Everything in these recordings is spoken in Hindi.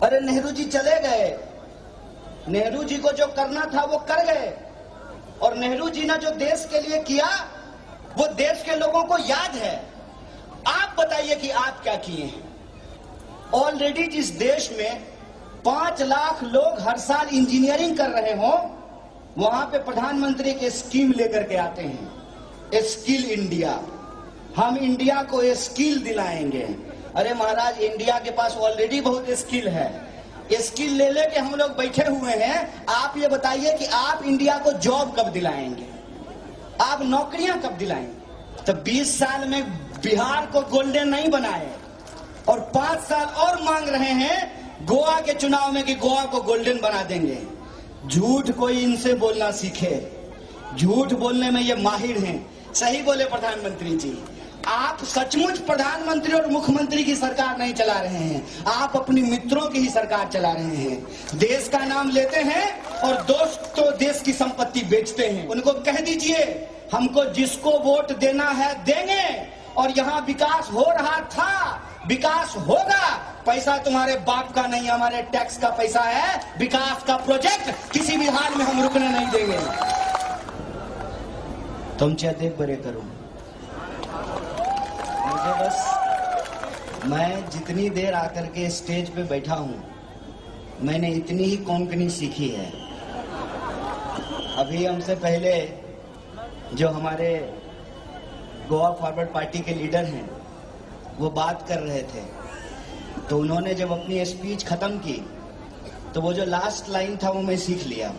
अरे नेहरू जी चले गए, नेहरू जी को जो करना था वो कर गए, और नेहरू जी ने जो देश के लिए किया वो देश के लोगों को याद है। आप बताइए कि आप क्या किए हैं। ऑलरेडी जिस देश में 5 लाख लोग हर साल इंजीनियरिंग कर रहे हो, वहां पे प्रधानमंत्री के स्कीम लेकर के आते हैं, स्किल इंडिया। हम इंडिया को स्किल दिलाएंगे। अरे महाराज, इंडिया के पास ऑलरेडी बहुत स्किल है, स्किल ले लेके हम लोग बैठे हुए हैं। आप ये बताइए कि आप इंडिया को जॉब कब दिलाएंगे, आप नौकरियां कब दिलाएंगे। तो 20 साल में बिहार को गोल्डन नहीं बनाए और 5 साल और मांग रहे हैं गोवा के चुनाव में कि गोवा को गोल्डन बना देंगे। झूठ कोई इनसे बोलना सीखे, झूठ बोलने में ये माहिर हैं। सही बोले प्रधानमंत्री जी, आप सचमुच प्रधानमंत्री और मुख्यमंत्री की सरकार नहीं चला रहे हैं, आप अपने मित्रों की ही सरकार चला रहे हैं। देश का नाम लेते हैं और दोस्तों देश की संपत्ति बेचते हैं। उनको कह दीजिए हमको जिसको वोट देना है देंगे, और यहाँ विकास हो रहा था, विकास होगा। पैसा तुम्हारे बाप का नहीं, हमारे टैक्स का पैसा है। विकास का प्रोजेक्ट किसी भी हाल में हम रुकने नहीं देंगे। तुम चाहते बड़े करो, मुझे बस, मैं जितनी देर आकर के स्टेज पे बैठा हूं, मैंने इतनी ही कोंकणी सीखी है। अभी हमसे पहले जो हमारे गोवा फॉरवर्ड पार्टी के लीडर हैं वो बात कर रहे थे, तो उन्होंने जब अपनी स्पीच खत्म की तो वो जो लास्ट लाइन था वो मैं सीख लिया,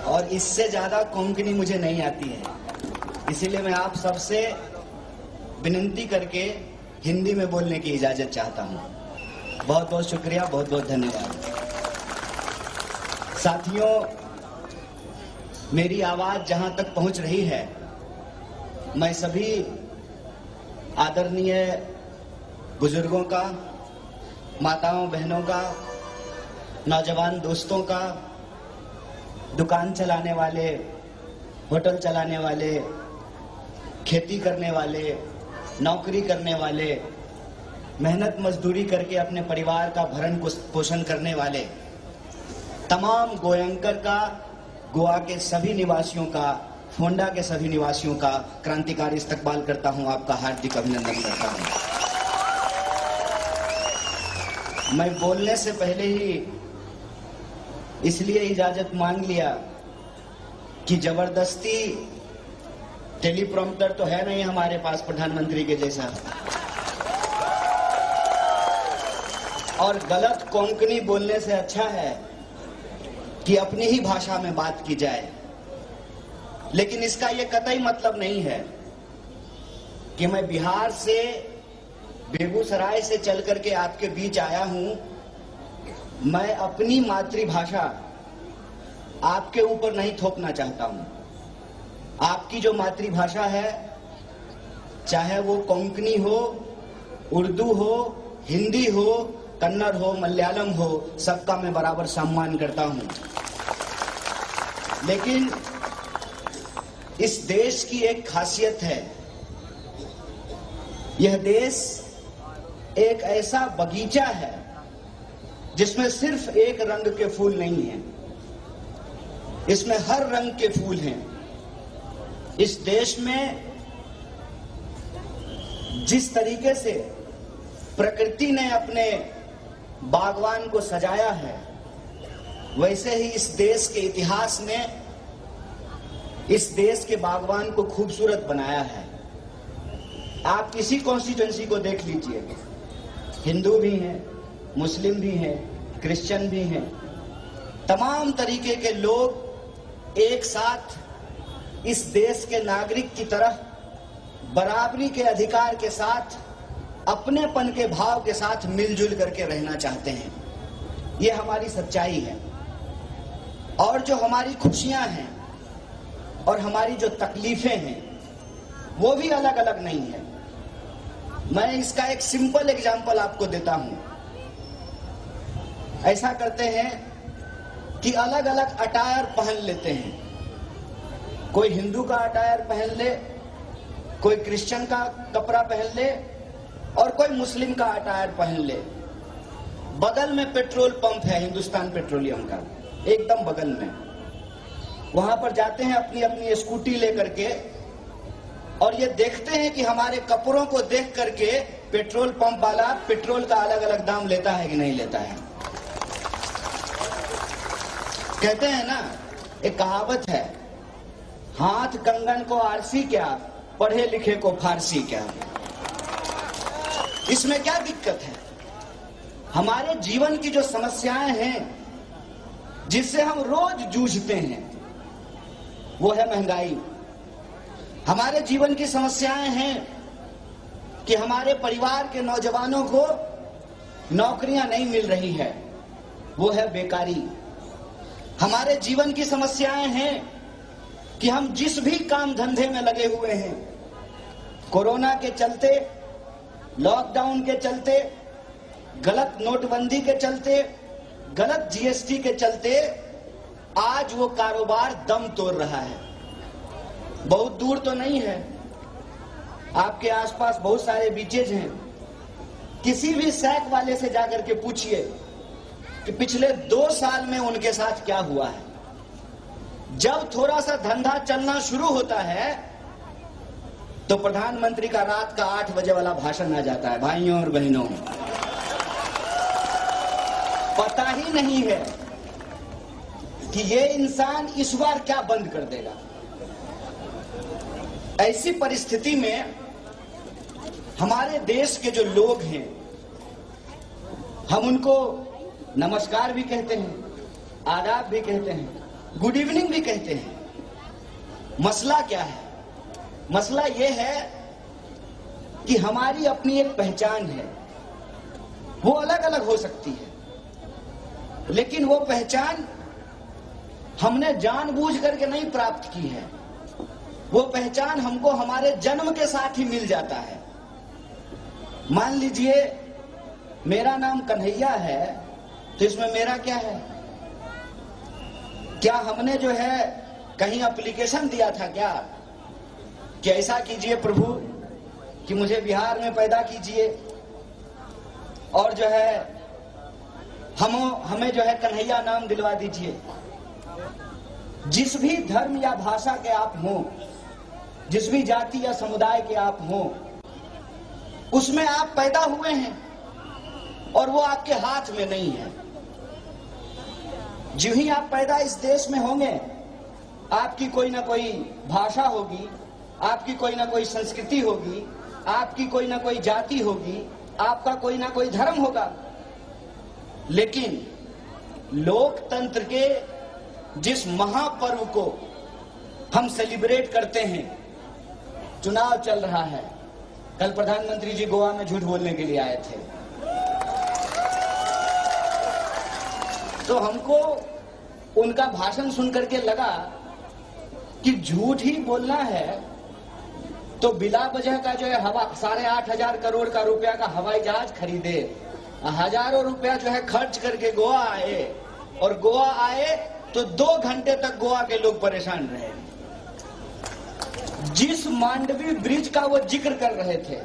और इससे ज्यादा कोंकणी मुझे नहीं आती है। इसीलिए मैं आप सबसे विनती करके हिंदी में बोलने की इजाजत चाहता हूं। बहुत बहुत शुक्रिया, बहुत बहुत धन्यवाद। साथियों, मेरी आवाज जहां तक पहुंच रही है, मैं सभी आदरणीय बुजुर्गों का, माताओं बहनों का, नौजवान दोस्तों का, दुकान चलाने वाले, होटल चलाने वाले, खेती करने वाले, नौकरी करने वाले, मेहनत मजदूरी करके अपने परिवार का भरण पोषण करने वाले तमाम गोयंकर का, गोवा के सभी निवासियों का, फोंडा के सभी निवासियों का क्रांतिकारी इस्तकबाल करता हूं, आपका हार्दिक अभिनंदन करता हूं। मैं बोलने से पहले ही इसलिए इजाजत मांग लिया कि जबरदस्ती टेलीप्रॉम्प्टर तो है नहीं हमारे पास प्रधानमंत्री के जैसा, और गलत कोंकणी बोलने से अच्छा है कि अपनी ही भाषा में बात की जाए। लेकिन इसका यह कतई मतलब नहीं है कि मैं बिहार से, बेगूसराय से चल करके आपके बीच आया हूं, मैं अपनी मातृभाषा आपके ऊपर नहीं थोपना चाहता हूं। आपकी जो मातृभाषा है, चाहे वो कोंकणी हो, उर्दू हो, हिंदी हो, कन्नड़ हो, मलयालम हो, सबका मैं बराबर सम्मान करता हूं। लेकिन इस देश की एक खासियत है, यह देश एक ऐसा बगीचा है जिसमें सिर्फ एक रंग के फूल नहीं है, इसमें हर रंग के फूल हैं। इस देश में जिस तरीके से प्रकृति ने अपने बागवान को सजाया है, वैसे ही इस देश के इतिहास ने इस देश के बागवान को खूबसूरत बनाया है। आप किसी कॉन्स्टिट्यूएंसी को देख लीजिए, हिंदू भी हैं, मुस्लिम भी हैं, क्रिश्चियन भी हैं, तमाम तरीके के लोग एक साथ इस देश के नागरिक की तरह बराबरी के अधिकार के साथ, अपनेपन के भाव के साथ मिलजुल करके रहना चाहते हैं। ये हमारी सच्चाई है। और जो हमारी खुशियां हैं और हमारी जो तकलीफें हैं, वो भी अलग अलग नहीं है। मैं इसका एक सिंपल एग्जांपल आपको देता हूं। ऐसा करते हैं कि अलग अलग अटायर पहन लेते हैं। कोई हिंदू का अटायर पहन ले, कोई क्रिश्चियन का कपड़ा पहन ले, और कोई मुस्लिम का अटायर पहन ले। बगल में पेट्रोल पंप है हिंदुस्तान पेट्रोलियम का, एकदम बगल में। वहां पर जाते हैं अपनी अपनी स्कूटी लेकर के और ये देखते हैं कि हमारे कपड़ों को देख करके पेट्रोल पंप वाला पेट्रोल का अलग अलग दाम लेता है कि नहीं लेता है। कहते हैं ना, एक कहावत है, हाथ कंगन को आरसी क्या, पढ़े लिखे को फारसी क्या। इसमें क्या दिक्कत है? हमारे जीवन की जो समस्याएं हैं जिससे हम रोज जूझते हैं वो है महंगाई। हमारे जीवन की समस्याएं हैं कि हमारे परिवार के नौजवानों को नौकरियां नहीं मिल रही है, वो है बेकारी। हमारे जीवन की समस्याएं हैं कि हम जिस भी काम धंधे में लगे हुए हैं, कोरोना के चलते, लॉकडाउन के चलते, गलत नोटबंदी के चलते, गलत जीएसटी के चलते आज वो कारोबार दम तोड़ रहा है। बहुत दूर तो नहीं है, आपके आसपास बहुत सारे बीचेज हैं। किसी भी सैक वाले से जाकर के पूछिए कि पिछले 2 साल में उनके साथ क्या हुआ है। जब थोड़ा सा धंधा चलना शुरू होता है तो प्रधानमंत्री का रात का 8 बजे वाला भाषण आ जाता है, भाइयों और बहनों, पता ही नहीं है कि ये इंसान इस बार क्या बंद कर देगा। ऐसी परिस्थिति में हमारे देश के जो लोग हैं, हम उनको नमस्कार भी कहते हैं, आदाब भी कहते हैं, गुड इवनिंग भी कहते हैं। मसला क्या है? मसला यह है कि हमारी अपनी एक पहचान है, वो अलग अलग हो सकती है, लेकिन वो पहचान हमने जानबूझ करके नहीं प्राप्त की है। वो पहचान हमको हमारे जन्म के साथ ही मिल जाता है। मान लीजिए मेरा नाम कन्हैया है, तो इसमें मेरा क्या है? क्या हमने जो है कहीं एप्लीकेशन दिया था क्या कि ऐसा कीजिए प्रभु कि मुझे बिहार में पैदा कीजिए और जो है हमें जो है कन्हैया नाम दिलवा दीजिए। जिस भी धर्म या भाषा के आप हों, जिस भी जाति या समुदाय के आप हों, उसमें आप पैदा हुए हैं और वो आपके हाथ में नहीं है। जो ही आप पैदा इस देश में होंगे, आपकी कोई ना कोई भाषा होगी, आपकी कोई ना कोई संस्कृति होगी, आपकी कोई ना कोई जाति होगी, आपका कोई ना कोई धर्म होगा। लेकिन लोकतंत्र के जिस महापर्व को हम सेलिब्रेट करते हैं, चुनाव चल रहा है। कल प्रधानमंत्री जी गोवा में झूठ बोलने के लिए आए थे, तो हमको उनका भाषण सुनकर के लगा कि झूठ ही बोलना है तो बिला वजह का जो है 8,500 करोड़ का रुपया का हवाई जहाज खरीदे, हजारों रुपया जो है खर्च करके गोवा आए, और गोवा आए तो 2 घंटे तक गोवा के लोग परेशान रहे। जिस मांडवी ब्रिज का वो जिक्र कर रहे थे,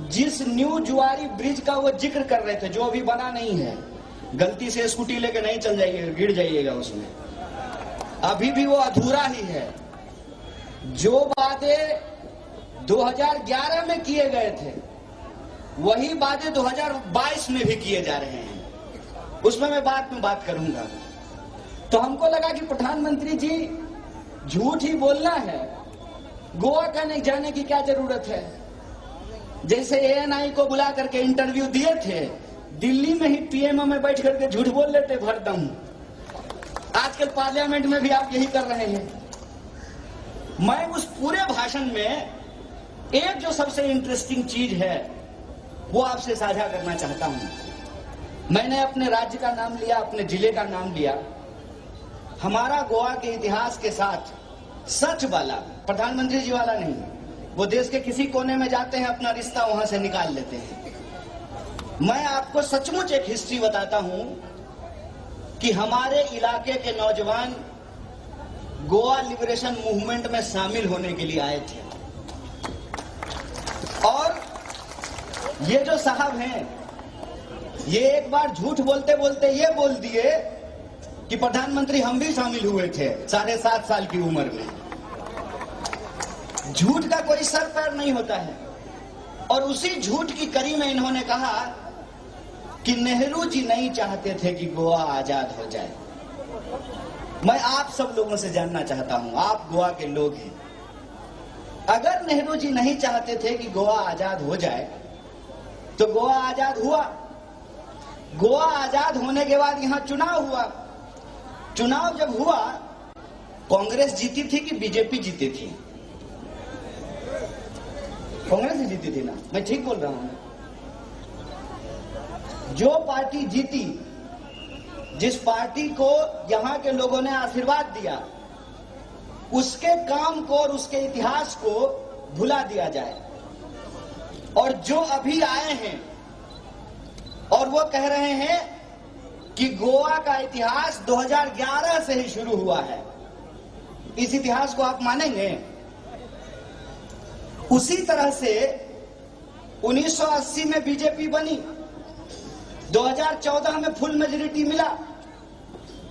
जिस न्यू जुआरी ब्रिज का वो जिक्र कर रहे थे, जो अभी बना नहीं है, गलती से स्कूटी लेके नहीं चल जाइएगा, गिर जाइएगा उसमें, अभी भी वो अधूरा ही है। जो बातें 2011 में किए गए थे वही बातें 2022 में भी किए जा रहे हैं, उसमें मैं बाद में बात करूंगा। तो हमको लगा कि प्रधानमंत्री जी झूठ ही बोलना है, गोवा का नहीं जाने की क्या जरूरत है। जैसे एएनआई को बुला करके इंटरव्यू दिए थे, दिल्ली में ही पीएमओ में बैठ करके झूठ बोल लेते भरदम। आजकल पार्लियामेंट में भी आप यही कर रहे हैं। मैं उस पूरे भाषण में एक जो सबसे इंटरेस्टिंग चीज है वो आपसे साझा करना चाहता हूं। मैंने अपने राज्य का नाम लिया, अपने जिले का नाम लिया। हमारा गोवा के इतिहास के साथ सच वाला, प्रधानमंत्री जी वाला नहीं, वो देश के किसी कोने में जाते हैं, अपना रिश्ता वहां से निकाल लेते हैं। मैं आपको सचमुच एक हिस्ट्री बताता हूं कि हमारे इलाके के नौजवान गोवा लिबरेशन मूवमेंट में शामिल होने के लिए आए थे, और ये जो साहब हैं ये एक बार झूठ बोलते बोलते ये बोल दिए कि प्रधानमंत्री हम भी शामिल हुए थे 7.5 साल की उम्र में। झूठ का कोई सर पैर नहीं होता है। और उसी झूठ की कड़ी में इन्होंने कहा कि नेहरू जी नहीं चाहते थे कि गोवा आजाद हो जाए। मैं आप सब लोगों से जानना चाहता हूं, आप गोवा के लोग हैं, अगर नेहरू जी नहीं चाहते थे कि गोवा आजाद हो जाए तो गोवा आजाद हुआ। गोवा आजाद होने के बाद यहां चुनाव हुआ। चुनाव जब हुआ, कांग्रेस जीती थी कि बीजेपी जीती थी? कांग्रेस ही जीती थी ना, मैं ठीक बोल रहा हूं? जो पार्टी जीती, जिस पार्टी को यहां के लोगों ने आशीर्वाद दिया, उसके काम को और उसके इतिहास को भुला दिया जाए। और जो अभी आए हैं और वो कह रहे हैं कि गोवा का इतिहास 2011 से ही शुरू हुआ है, इस इतिहास को आप मानेंगे? उसी तरह से 1980 में बीजेपी बनी, 2014 में फुल मेजॉरिटी मिला,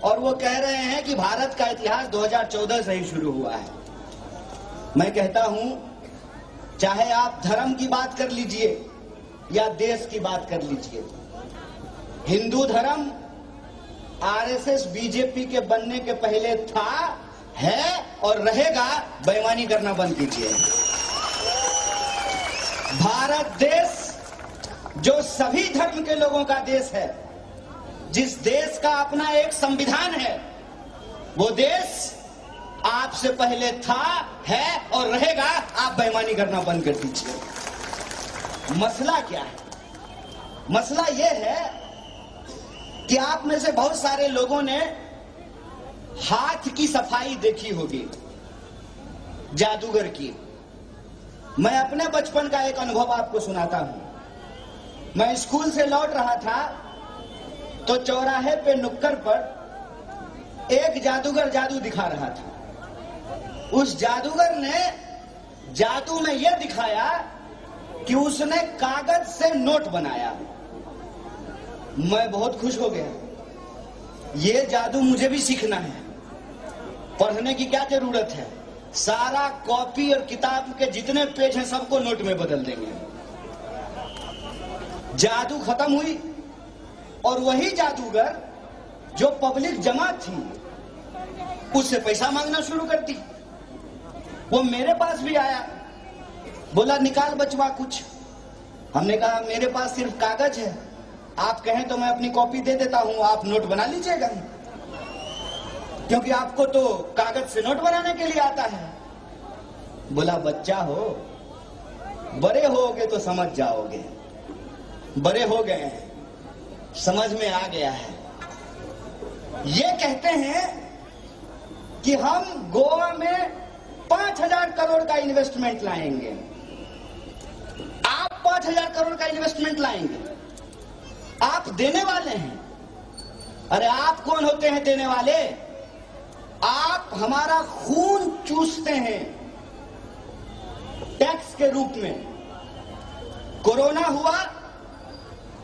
और वो कह रहे हैं कि भारत का इतिहास 2014 से ही शुरू हुआ है। मैं कहता हूं, चाहे आप धर्म की बात कर लीजिए या देश की बात कर लीजिए, हिंदू धर्म आरएसएस बीजेपी के बनने के पहले था, है और रहेगा। बेईमानी करना बंद कीजिए। भारत देश जो सभी धर्म के लोगों का देश है, जिस देश का अपना एक संविधान है, वो देश आपसे पहले था, है और रहेगा। आप बेईमानी करना बंद कर दीजिए। मसला क्या है? मसला यह है कि आप में से बहुत सारे लोगों ने हाथ की सफाई देखी होगी, जादूगर की। मैं अपने बचपन का एक अनुभव आपको सुनाता हूं। मैं स्कूल से लौट रहा था तो चौराहे पे नुक्कड़ पर एक जादूगर जादू दिखा रहा था। उस जादूगर ने जादू में यह दिखाया कि उसने कागज से नोट बनाया। मैं बहुत खुश हो गया। ये जादू मुझे भी सीखना है। पढ़ने की क्या जरूरत है? सारा कॉपी और किताब के जितने पेज हैं सबको नोट में बदल देंगे। जादू खत्म हुई और वही जादूगर जो पब्लिक जमा थी उससे पैसा मांगना शुरू कर दी। वो मेरे पास भी आया, बोला निकाल बचवा कुछ। हमने कहा मेरे पास सिर्फ कागज है, आप कहें तो मैं अपनी कॉपी दे देता हूं, आप नोट बना लीजिएगा, क्योंकि आपको तो कागज से नोट बनाने के लिए आता है। बोला बच्चा हो, बड़े होगे तो समझ जाओगे। बड़े हो गए हैं, समझ में आ गया है। ये कहते हैं कि हम गोवा में 5,000 करोड़ का इन्वेस्टमेंट लाएंगे। आप 5,000 करोड़ का इन्वेस्टमेंट लाएंगे, आप देने वाले हैं। अरे आप कौन होते हैं देने वाले? आप हमारा खून चूसते हैं टैक्स के रूप में। कोरोना हुआ,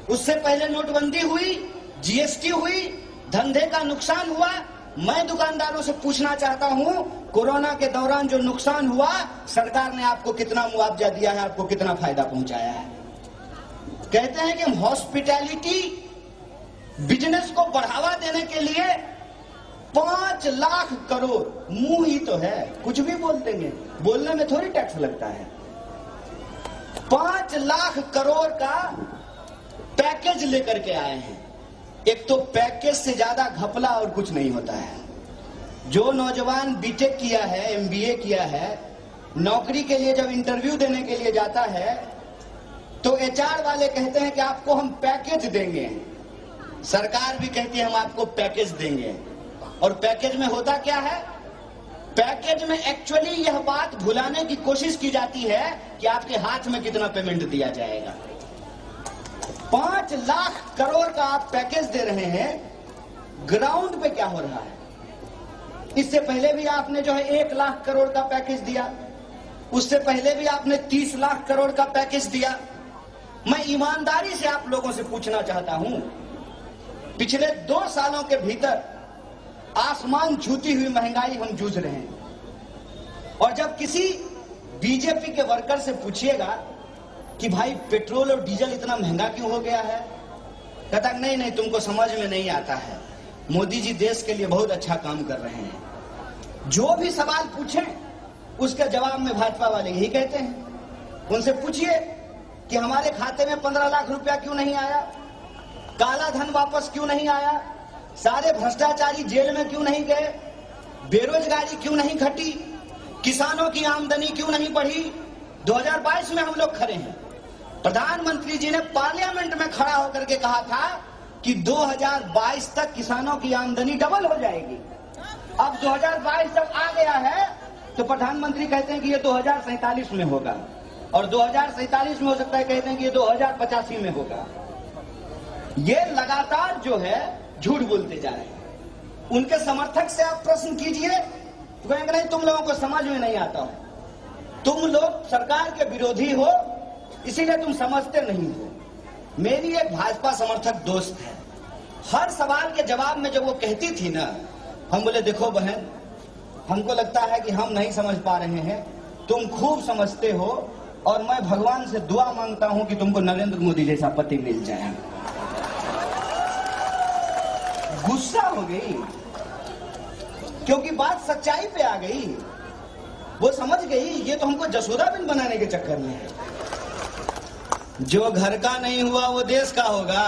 उससे पहले नोटबंदी हुई, जीएसटी हुई, धंधे का नुकसान हुआ। मैं दुकानदारों से पूछना चाहता हूं, कोरोना के दौरान जो नुकसान हुआ, सरकार ने आपको कितना मुआवजा दिया है, आपको कितना फायदा पहुंचाया है? कहते हैं कि हम हॉस्पिटैलिटी बिजनेस को बढ़ावा देने के लिए 5 लाख करोड़, मुंह ही तो है, कुछ भी बोल देंगे, बोलने में थोड़ी टैक्स लगता है। 5 लाख करोड़ का पैकेज लेकर के आए हैं। एक तो पैकेज से ज्यादा घपला और कुछ नहीं होता है। जो नौजवान बीटेक किया है, एमबीए किया है, नौकरी के लिए जब इंटरव्यू देने के लिए जाता है तो एचआर वाले कहते हैं कि आपको हम पैकेज देंगे। सरकार भी कहती है हम आपको पैकेज देंगे। और पैकेज में होता क्या है? पैकेज में एक्चुअली यह बात भुलाने की कोशिश की जाती है कि आपके हाथ में कितना पेमेंट दिया जाएगा। 5 लाख करोड़ का आप पैकेज दे रहे हैं, ग्राउंड पे क्या हो रहा है? इससे पहले भी आपने जो है 1 लाख करोड़ का पैकेज दिया, उससे पहले भी आपने 30 लाख करोड़ का पैकेज दिया। मैं ईमानदारी से आप लोगों से पूछना चाहता हूं, पिछले 2 सालों के भीतर आसमान छूती हुई महंगाई हम जूझ रहे हैं। और जब किसी बीजेपी के वर्कर से पूछिएगा कि भाई पेट्रोल और डीजल इतना महंगा क्यों हो गया है, कहता नहीं नहीं तुमको समझ में नहीं आता है, मोदी जी देश के लिए बहुत अच्छा काम कर रहे हैं। जो भी सवाल पूछें उसके जवाब में भाजपा वाले यही कहते हैं। उनसे पूछिए कि हमारे खाते में 15 लाख रुपया क्यों नहीं आया, काला धन वापस क्यों नहीं आया, सारे भ्रष्टाचारी जेल में क्यों नहीं गए, बेरोजगारी क्यों नहीं घटी, किसानों की आमदनी क्यों नहीं बढ़ी। 2022 में हम लोग खड़े हैं, प्रधानमंत्री जी ने पार्लियामेंट में खड़ा होकर के कहा था कि 2022 तक किसानों की आमदनी डबल हो जाएगी। अब 2022 जब आ गया है तो प्रधानमंत्री कहते हैं कि ये 2047 में होगा, और 2047 में हो सकता है कहते हैं कि ये 2085 में होगा। ये लगातार जो है झूठ बोलते जा रहे हैं। उनके समर्थक से आप प्रश्न कीजिए तो कहेंगे नहीं तुम लोगों को समझ में नहीं आता हो, तुम लोग सरकार के विरोधी हो इसीलिए तुम समझते नहीं हो। मेरी एक भाजपा समर्थक दोस्त है, हर सवाल के जवाब में जब वो कहती थी ना, हम बोले देखो बहन, हमको लगता है कि हम नहीं समझ पा रहे हैं, तुम खूब समझते हो, और मैं भगवान से दुआ मांगता हूं कि तुमको नरेंद्र मोदी जैसा पति मिल जाए। गुस्सा हो गई क्योंकि बात सच्चाई पे आ गई। वो समझ गई ये तो हमको जसोदाबिन बनाने के चक्कर में है। जो घर का नहीं हुआ वो देश का होगा।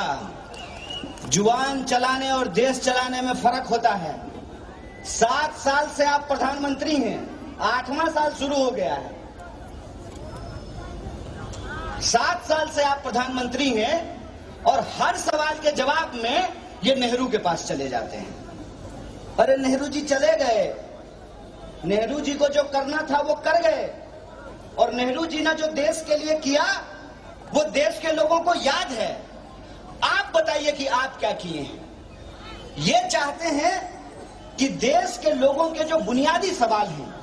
जुबान चलाने और देश चलाने में फर्क होता है। 7 साल से आप प्रधानमंत्री हैं, 8वां साल शुरू हो गया है। 7 साल से आप प्रधानमंत्री हैं और हर सवाल के जवाब में ये नेहरू के पास चले जाते हैं। अरे नेहरू जी चले गए, नेहरू जी को जो करना था वो कर गए, और नेहरू जी ने जो देश के लिए किया वो देश के लोगों को याद है। आप बताइए कि आप क्या किए हैं। ये चाहते हैं कि देश के लोगों के जो बुनियादी सवाल हैं,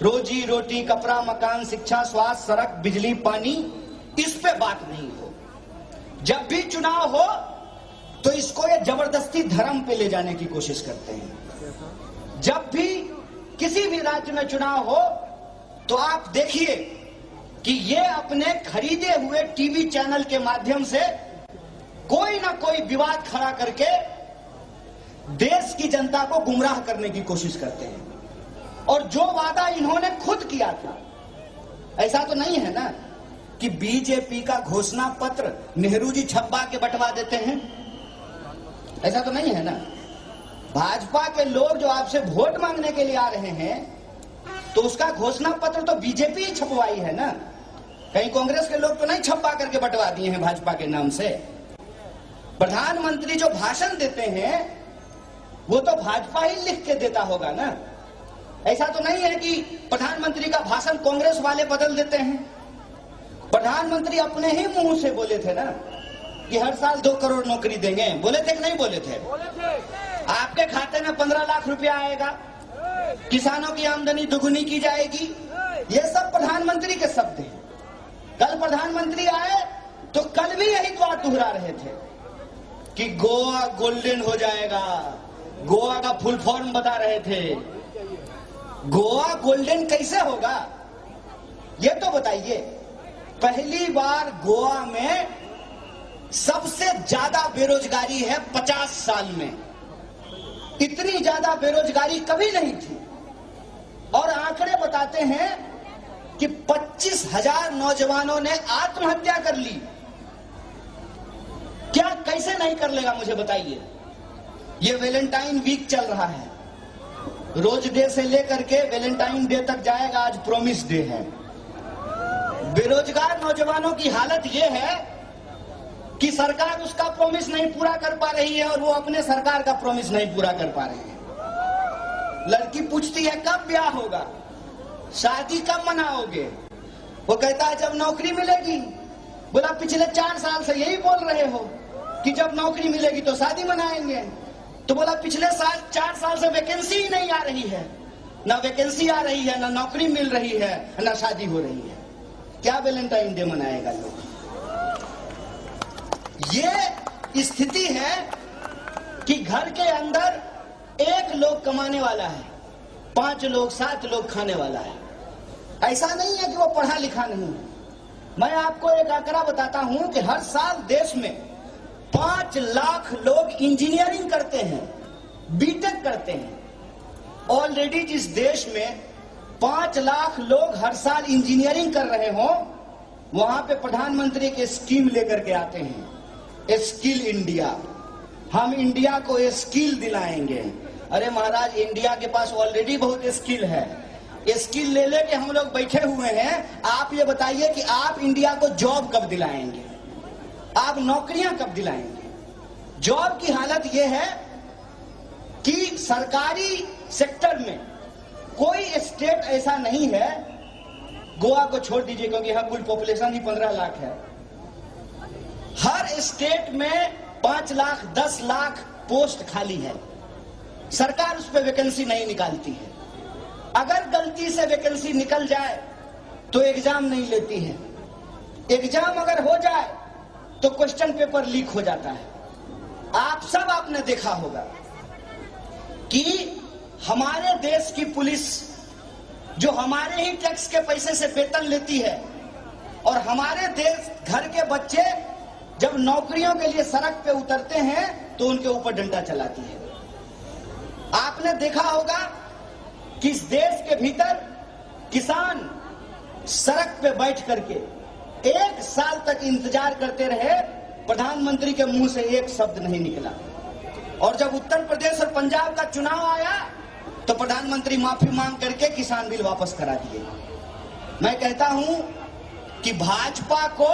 रोजी रोटी, कपड़ा, मकान, शिक्षा, स्वास्थ्य, सड़क, बिजली, पानी, इस पे बात नहीं हो। जब भी चुनाव हो तो इसको ये जबरदस्ती धर्म पे ले जाने की कोशिश करते हैं। जब भी किसी भी राज्य में चुनाव हो तो आप देखिए कि ये अपने खरीदे हुए टीवी चैनल के माध्यम से कोई ना कोई विवाद खड़ा करके देश की जनता को गुमराह करने की कोशिश करते हैं। और जो वादा इन्होंने खुद किया था, ऐसा तो नहीं है ना कि बीजेपी का घोषणा पत्र नेहरू जी छपवा के बंटवा देते हैं, ऐसा तो नहीं है ना। भाजपा के लोग जो आपसे वोट मांगने के लिए आ रहे हैं तो उसका घोषणा पत्र तो बीजेपी ही छपवाई है ना, कहीं कांग्रेस के लोग तो नहीं छपवा करके बंटवा दिए हैं भाजपा के नाम से। प्रधानमंत्री जो भाषण देते हैं वो तो भाजपा ही लिख के देता होगा ना। ऐसा तो नहीं है कि प्रधानमंत्री का भाषण कांग्रेस वाले बदल देते हैं। प्रधानमंत्री अपने ही मुंह से बोले थे ना कि हर साल 2 करोड़ नौकरी देंगे, बोले थे कि नहीं बोले थे? आपके खाते में 15 लाख रुपया आएगा, किसानों की आमदनी दुगुनी की जाएगी, ये सब प्रधानमंत्री के शब्द हैं। कल प्रधानमंत्री आए तो कल भी यही बात दोहरा रहे थे कि गोवा गोल्डन हो जाएगा, गोवा का फुल फॉर्म बता रहे थे। गोवा गोल्डन कैसे होगा ये तो बताइए। पहली बार गोवा में सबसे ज्यादा बेरोजगारी है 50 साल में, इतनी ज्यादा बेरोजगारी कभी नहीं थी। और आंकड़े बताते हैं कि 25,000 नौजवानों ने आत्महत्या कर ली। क्या कैसे नहीं कर लेगा मुझे बताइए। ये वैलेंटाइन वीक चल रहा है, रोज डे से लेकर के वैलेंटाइन डे तक जाएगा, आज प्रॉमिस डे है। बेरोजगार नौजवानों की हालत यह है कि सरकार उसका प्रॉमिस नहीं पूरा कर पा रही है और वो अपने सरकार का प्रॉमिस नहीं पूरा कर पा रहे हैं। लड़की पूछती है कब ब्याह होगा, शादी कब मनाओगे? वो कहता है जब नौकरी मिलेगी। बोला पिछले 4 साल से यही बोल रहे हो कि जब नौकरी मिलेगी तो शादी मनाएंगे। तो बोला पिछले 4 साल से वैकेंसी ही नहीं आ रही है, ना वैकेंसी आ रही है, ना नौकरी मिल रही है, ना शादी हो रही है। क्या वैलेंटाइन डे मनाएगा लोग? ये स्थिति है कि घर के अंदर एक लोग कमाने वाला है, 5 लोग 7 लोग खाने वाला है। ऐसा नहीं है कि वो पढ़ा लिखा नहीं है। मैं आपको एक आंकड़ा बताता हूं कि हर साल देश में 5 लाख लोग इंजीनियरिंग करते हैं, बीटेक करते हैं। ऑलरेडी जिस देश में 5 लाख लोग हर साल इंजीनियरिंग कर रहे हो, वहां पे प्रधानमंत्री की स्कीम लेकर के आते हैं, स्किल इंडिया। हम इंडिया को स्किल दिलाएंगे। अरे महाराज, इंडिया के पास ऑलरेडी बहुत स्किल है। स्किल ले लेके हम लोग बैठे हुए हैं। आप ये बताइए कि आप इंडिया को जॉब कब दिलाएंगे, आप नौकरियां कब दिलाएंगे? जॉब की हालत यह है कि सरकारी सेक्टर में कोई स्टेट ऐसा नहीं है, गोवा को छोड़ दीजिए क्योंकि यहां कुल पॉपुलेशन ही 15 लाख है। हर स्टेट में 5 लाख 10 लाख पोस्ट खाली है, सरकार उस पर वैकेंसी नहीं निकालती है। अगर गलती से वैकेंसी निकल जाए तो एग्जाम नहीं लेती है। एग्जाम अगर हो जाए तो क्वेश्चन पेपर लीक हो जाता है। आपने देखा होगा कि हमारे देश की पुलिस जो हमारे ही टैक्स के पैसे से वेतन लेती है, और हमारे देश घर के बच्चे जब नौकरियों के लिए सड़क पे उतरते हैं तो उनके ऊपर डंडा चलाती है। आपने देखा होगा कि इस देश के भीतर किसान सड़क पे बैठ करके 1 साल तक इंतजार करते रहे, प्रधानमंत्री के मुंह से एक शब्द नहीं निकला। और जब उत्तर प्रदेश और पंजाब का चुनाव आया तो प्रधानमंत्री माफी मांग करके किसान बिल वापस करा दिए। मैं कहता हूं कि भाजपा को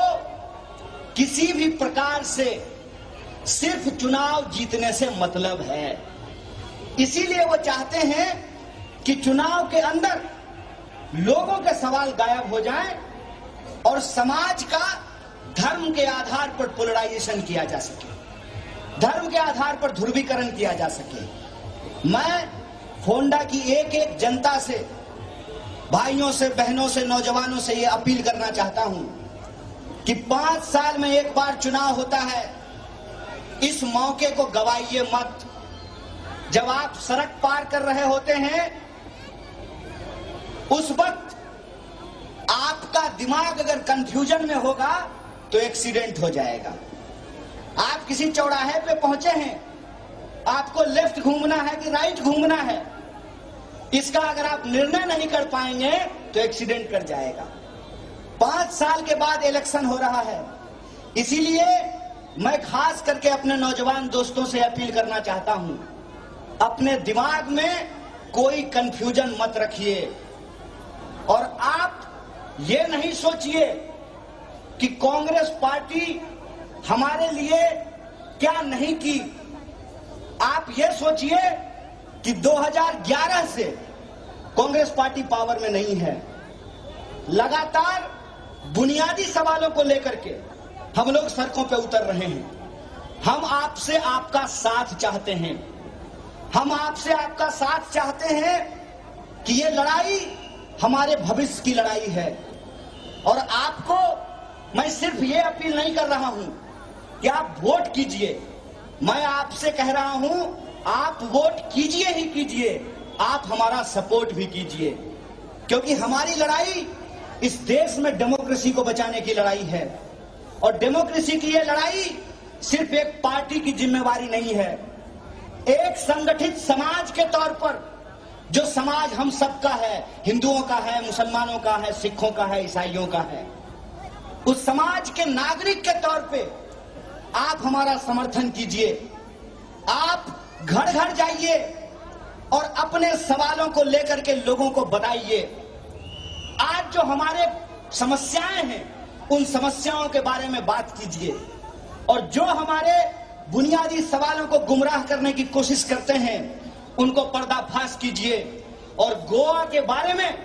किसी भी प्रकार से सिर्फ चुनाव जीतने से मतलब है। इसीलिए वो चाहते हैं कि चुनाव के अंदर लोगों के सवाल गायब हो जाएं और समाज का धर्म के आधार पर पोलराइजेशन किया जा सके, धर्म के आधार पर ध्रुवीकरण किया जा सके। मैं होंडा की एक एक जनता से, भाइयों से, बहनों से, नौजवानों से ये अपील करना चाहता हूं कि 5 साल में एक बार चुनाव होता है, इस मौके को गवाइए मत। जब आप सड़क पार कर रहे होते हैं उस वक्त आपका दिमाग अगर कंफ्यूजन में होगा तो एक्सीडेंट हो जाएगा। आप किसी चौराहे पे पहुंचे हैं, आपको लेफ्ट घूमना है कि राइट घूमना है, इसका अगर आप निर्णय नहीं कर पाएंगे तो एक्सीडेंट कर जाएगा। 5 साल के बाद इलेक्शन हो रहा है, इसीलिए मैं खास करके अपने नौजवान दोस्तों से अपील करना चाहता हूं, अपने दिमाग में कोई कंफ्यूजन मत रखिए और आप ये नहीं सोचिए कि कांग्रेस पार्टी हमारे लिए क्या नहीं की। आप ये सोचिए कि 2011 से कांग्रेस पार्टी पावर में नहीं है। लगातार बुनियादी सवालों को लेकर के हम लोग सड़कों पे उतर रहे हैं। हम आपसे आपका साथ चाहते हैं, हम आपसे आपका साथ चाहते हैं कि ये लड़ाई हमारे भविष्य की लड़ाई है। और आपको मैं सिर्फ ये अपील नहीं कर रहा हूं कि आप वोट कीजिए, मैं आपसे कह रहा हूं आप वोट कीजिए ही कीजिए, आप हमारा सपोर्ट भी कीजिए, क्योंकि हमारी लड़ाई इस देश में डेमोक्रेसी को बचाने की लड़ाई है। और डेमोक्रेसी की ये लड़ाई सिर्फ एक पार्टी की जिम्मेवारी नहीं है, एक संगठित समाज के तौर पर, जो समाज हम सबका है, हिंदुओं का है, मुसलमानों का है, सिखों का है, ईसाइयों का है, उस समाज के नागरिक के तौर पे आप हमारा समर्थन कीजिए। आप घर घर जाइए और अपने सवालों को लेकर के लोगों को बताइए। आज जो हमारे समस्याएं हैं उन समस्याओं के बारे में बात कीजिए, और जो हमारे बुनियादी सवालों को गुमराह करने की कोशिश करते हैं उनको पर्दाफाश कीजिए। और गोवा के बारे में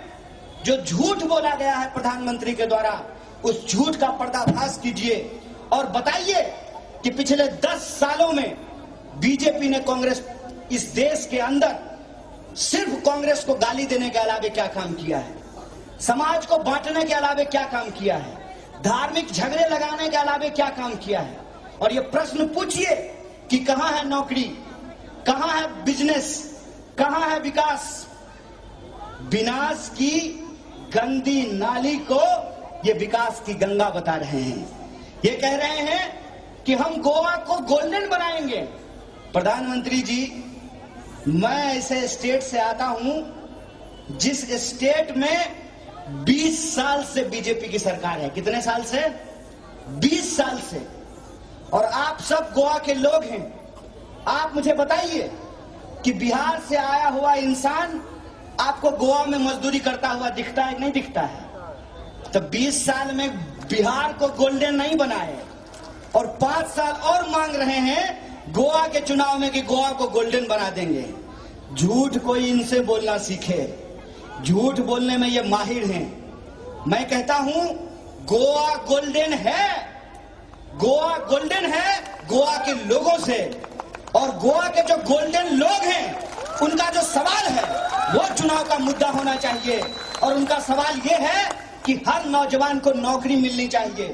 जो झूठ बोला गया है प्रधानमंत्री के द्वारा, उस झूठ का पर्दाफाश कीजिए और बताइए कि पिछले 10 सालों में बीजेपी ने कांग्रेस इस देश के अंदर सिर्फ कांग्रेस को गाली देने के अलावे क्या काम किया है, समाज को बांटने के अलावे क्या काम किया है, धार्मिक झगड़े लगाने के अलावे क्या काम किया है। और ये प्रश्न पूछिए कि कहां है नौकरी, कहां है बिजनेस, कहां है विकास। विनाश की गंदी नाली को ये विकास की गंगा बता रहे हैं। ये कह रहे हैं कि हम गोवा को गोल्डन बनाएंगे। प्रधानमंत्री जी, मैं ऐसे स्टेट से आता हूं जिस स्टेट में 20 साल से बीजेपी की सरकार है। कितने साल से? 20 साल से। और आप सब गोवा के लोग हैं। आप मुझे बताइए कि बिहार से आया हुआ इंसान आपको गोवा में मजदूरी करता हुआ दिखता है कि नहीं दिखता है? तो 20 साल में बिहार को गोल्डन नहीं बनाए और 5 साल और मांग रहे हैं गोवा के चुनाव में कि गोवा को गोल्डन बना देंगे। झूठ कोई इनसे बोलना सीखे। झूठ बोलने में ये माहिर हैं। मैं कहता हूं गोवा गोल्डन है। गोवा गोल्डन है गोवा के लोगों से। और गोवा के जो गोल्डन लोग हैं उनका जो सवाल है वो चुनाव का मुद्दा होना चाहिए। और उनका सवाल ये है कि हर नौजवान को नौकरी मिलनी चाहिए।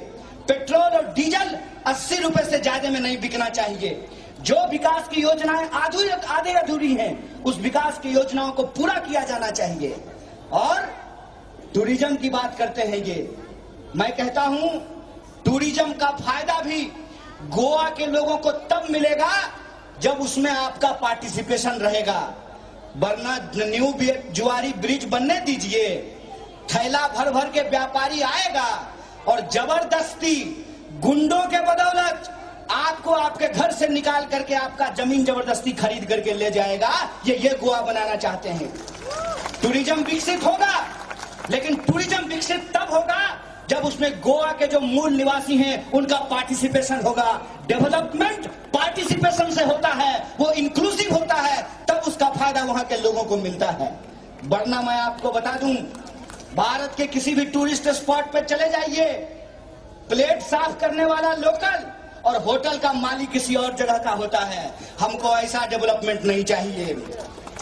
पेट्रोल और डीजल 80 रुपए से ज्यादा में नहीं बिकना चाहिए। जो विकास की योजनाएं आधे अधूरी हैं, उस विकास की योजनाओं को पूरा किया जाना चाहिए। और टूरिज्म की बात करते हैं ये, मैं कहता हूं टूरिज्म का फायदा भी गोवा के लोगों को तब मिलेगा जब उसमें आपका पार्टिसिपेशन रहेगा। वरना न्यू जुआरी ब्रिज बनने दीजिए, थैला भर भर के व्यापारी आएगा और जबरदस्ती गुंडों के बदौलत आपको आपके घर से निकाल करके आपका जमीन जबरदस्ती खरीद करके ले जाएगा। ये गोवा बनाना चाहते हैं। टूरिज्म विकसित होगा, लेकिन टूरिज्म विकसित तब होगा जब उसमें गोवा के जो मूल निवासी हैं उनका पार्टिसिपेशन होगा। डेवलपमेंट पार्टिसिपेशन से होता है, वो इंक्लूसिव होता है, तब उसका फायदा वहां के लोगों को मिलता है। वरना मैं आपको बता दूं, भारत के किसी भी टूरिस्ट स्पॉट पे चले जाइए, प्लेट साफ करने वाला लोकल और होटल का मालिक किसी और जगह का होता है। हमको ऐसा डेवलपमेंट नहीं चाहिए।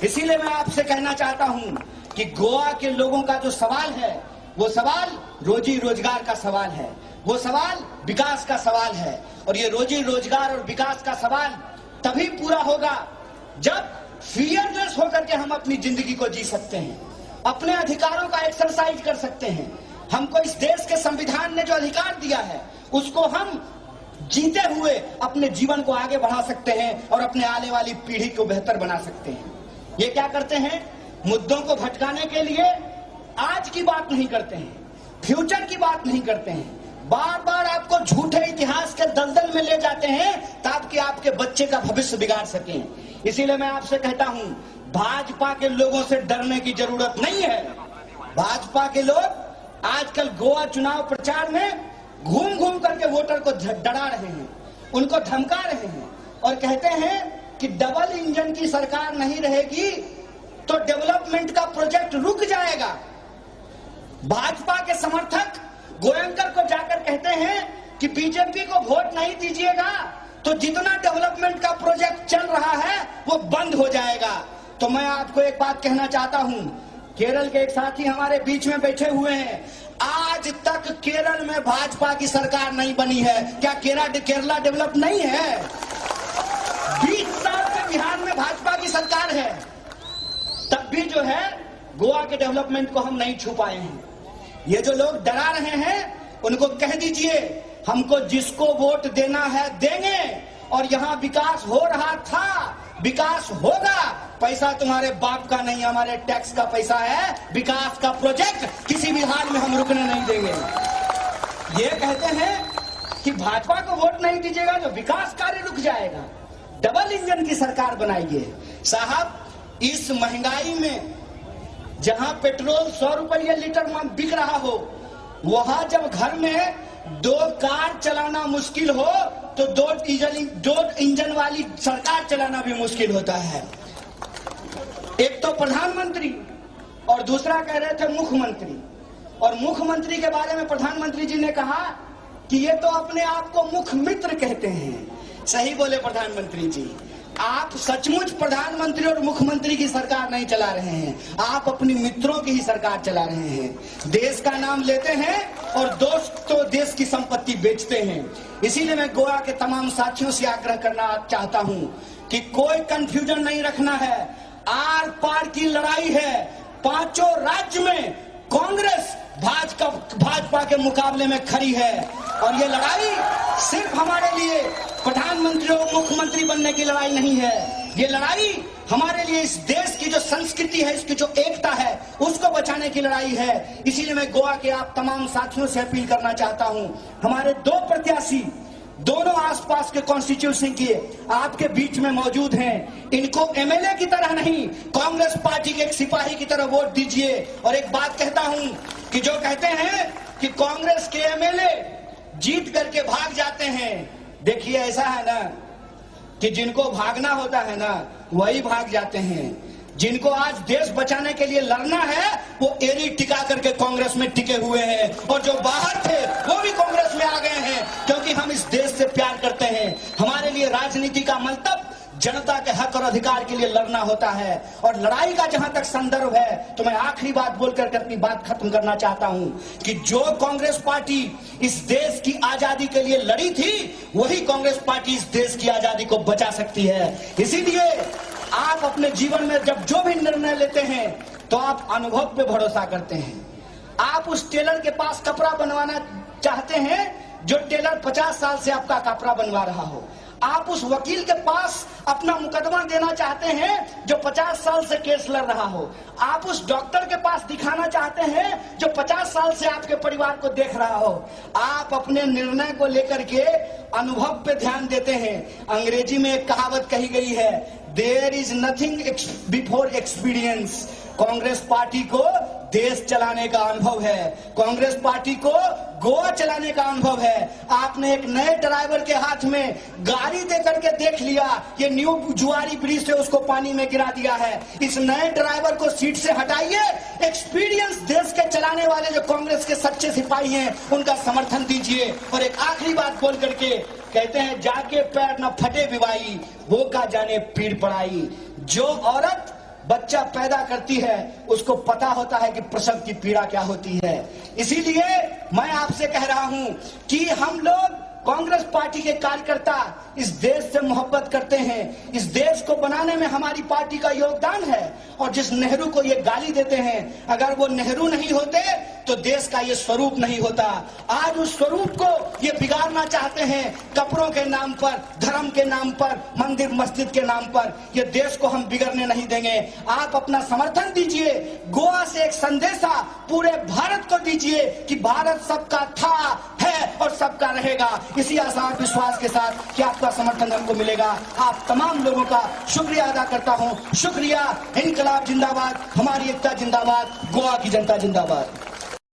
इसीलिए मैं आपसे कहना चाहता हूं कि गोवा के लोगों का जो सवाल है वो सवाल रोजी रोजगार का सवाल है, वो सवाल विकास का सवाल है। और ये रोजी रोजगार और विकास का सवाल तभी पूरा होगा जब फियरलेस होकर के हम अपनी जिंदगी को जी सकते हैं, अपने अधिकारों का एक्सरसाइज कर सकते हैं। हमको इस देश के संविधान ने जो अधिकार दिया है उसको हम जीते हुए अपने जीवन को आगे बढ़ा सकते हैं और अपने आने वाली पीढ़ी को बेहतर बना सकते हैं। ये क्या करते हैं? मुद्दों को भटकाने के लिए आज की बात नहीं करते हैं, फ्यूचर की बात नहीं करते हैं, बार बार आपको झूठे इतिहास के दलदल में ले जाते हैं ताकि आपके बच्चे का भविष्य बिगाड़ सकें। इसीलिए मैं आपसे कहता हूं भाजपा के लोगों से डरने की जरूरत नहीं है। भाजपा के लोग आजकल गोवा चुनाव प्रचार में घूम घूम करके वोटर को डरा रहे हैं, उनको धमका रहे हैं और कहते हैं कि डबल इंजन की सरकार नहीं रहेगी तो डेवलपमेंट का प्रोजेक्ट रुक जाएगा। भाजपा के समर्थक गोयंकर को जाकर कहते हैं कि बीजेपी को वोट नहीं दीजिएगा तो जितना डेवलपमेंट का प्रोजेक्ट चल रहा है वो बंद हो जाएगा। तो मैं आपको एक बात कहना चाहता हूं, केरल के एक साथी हमारे बीच में बैठे हुए हैं, आज तक केरल में भाजपा की सरकार नहीं बनी है। क्या केरला डेवलप नहीं है? 20 साल से बिहार में भाजपा की सरकार है, तब भी जो है गोवा के डेवलपमेंट को हम नहीं छू पाए हैं। ये जो लोग डरा रहे हैं उनको कह दीजिए हमको जिसको वोट देना है देंगे और यहाँ विकास हो रहा था, विकास होगा। पैसा तुम्हारे बाप का नहीं, हमारे टैक्स का पैसा है। विकास का प्रोजेक्ट किसी भी हाल में हम रुकने नहीं देंगे। ये कहते हैं कि भाजपा को वोट नहीं दीजिएगा तो विकास कार्य रुक जाएगा। डबल इंजन की सरकार बनाइए। साहब, इस महंगाई में जहां पेट्रोल 100 रुपये लीटर बिक रहा हो, वहां जब घर में 2 कार चलाना मुश्किल हो तो 2 इंजन वाली सरकार चलाना भी मुश्किल होता है। एक तो प्रधानमंत्री और दूसरा कह रहे थे मुख्यमंत्री। और मुख्यमंत्री के बारे में प्रधानमंत्री जी ने कहा कि ये तो अपने आप को मुख्य मित्र कहते हैं। सही बोले प्रधानमंत्री जी। आप सचमुच प्रधानमंत्री और मुख्यमंत्री की सरकार नहीं चला रहे हैं, आप अपनी मित्रों की ही सरकार चला रहे हैं। देश का नाम लेते हैं और दोस्तों देश की संपत्ति बेचते हैं। इसीलिए मैं गोवा के तमाम साथियों से आग्रह करना चाहता हूं कि कोई कंफ्यूजन नहीं रखना है। आर पार की लड़ाई है। पांचों राज्य में कांग्रेस भाजपा के मुकाबले में खड़ी है और ये लड़ाई सिर्फ हमारे लिए प्रधानमंत्री और मुख्यमंत्री बनने की लड़ाई नहीं है। ये लड़ाई हमारे लिए इस देश की जो संस्कृति है, इसकी जो एकता है, उसको बचाने की लड़ाई है। इसीलिए मैं गोवा के आप तमाम साथियों से अपील करना चाहता हूं। हमारे दो प्रत्याशी दोनों आसपास के कॉन्स्टिट्यूंसी के आपके बीच में मौजूद हैं। इनको एमएलए की तरह नहीं, कांग्रेस पार्टी के एक सिपाही की तरह वोट दीजिए। और एक बात कहता हूं कि जो कहते हैं कि कांग्रेस के एमएलए जीत करके भाग जाते हैं, देखिए ऐसा है ना कि जिनको भागना होता है ना वही भाग जाते हैं। जिनको आज देश बचाने के लिए लड़ना है वो एड़ी टिका करके कांग्रेस में टिके हुए हैं, और जो बाहर थे वो भी कांग्रेस में आ गए हैं, क्योंकि हम इस देश से प्यार करते हैं। हमारे लिए राजनीति का मतलब जनता के हक और अधिकार के लिए लड़ना होता है। और लड़ाई का जहां तक संदर्भ है तो मैं आखिरी बात बोलकर अपनी बात खत्म करना चाहता हूं कि जो कांग्रेस पार्टी इस देश की आजादी के लिए लड़ी थी, वही कांग्रेस पार्टी इस देश की आजादी को बचा सकती है। इसीलिए आप अपने जीवन में जब जो भी निर्णय लेते हैं तो आप अनुभव पे भरोसा करते हैं। आप उस टेलर के पास कपड़ा बनवाना चाहते हैं जो टेलर 50 साल से आपका कपड़ा बनवा रहा हो। आप उस वकील के पास अपना मुकदमा देना चाहते हैं जो 50 साल से केस लड़ रहा हो। आप उस डॉक्टर के पास दिखाना चाहते हैं जो 50 साल से आपके परिवार को देख रहा हो। आप अपने निर्णय को लेकर के अनुभव पे ध्यान देते हैं। अंग्रेजी में एक कहावत कही गई है, there is nothing before experience. Congress party को देश चलाने का अनुभव है, कांग्रेस पार्टी को गोवा चलाने का अनुभव है। आपने एक नए ड्राइवर के हाथ में गाड़ी देकर के देख लिया, ये न्यू जुआरी ब्रिज से उसको पानी में गिरा दिया है। इस नए ड्राइवर को सीट से हटाइए। एक्सपीरियंस देश के चलाने वाले जो कांग्रेस के सच्चे सिपाही हैं उनका समर्थन दीजिए। और एक आखिरी बात बोल करके कहते हैं, जाके पैर न फटे विवाई, वो का जाने पीड़ पड़ाई। जो औरत बच्चा पैदा करती है उसको पता होता है कि प्रसव की पीड़ा क्या होती है। इसीलिए मैं आपसे कह रहा हूं कि हम लोग कांग्रेस पार्टी के कार्यकर्ता इस देश से मोहब्बत करते हैं। इस देश को बनाने में हमारी पार्टी का योगदान है। और जिस नेहरू को ये गाली देते हैं, अगर वो नेहरू नहीं होते तो देश का ये स्वरूप नहीं होता। आज उस स्वरूप को ये बिगाड़ना चाहते हैं कपड़ों के नाम पर, धर्म के नाम पर, मंदिर मस्जिद के नाम पर। ये देश को हम बिगड़ने नहीं देंगे। आप अपना समर्थन दीजिए। गोवा से एक संदेशा पूरे भारत को दीजिए कि भारत सबका था, है और सबका रहेगा। इसी आशा और विश्वास के साथ कि आपका समर्थन हमको मिलेगा, आप तमाम लोगों का शुक्रिया अदा करता हूं। शुक्रिया। इनकलाब जिंदाबाद, हमारी एकता जिंदाबाद, गोवा की जनता जिंदाबाद।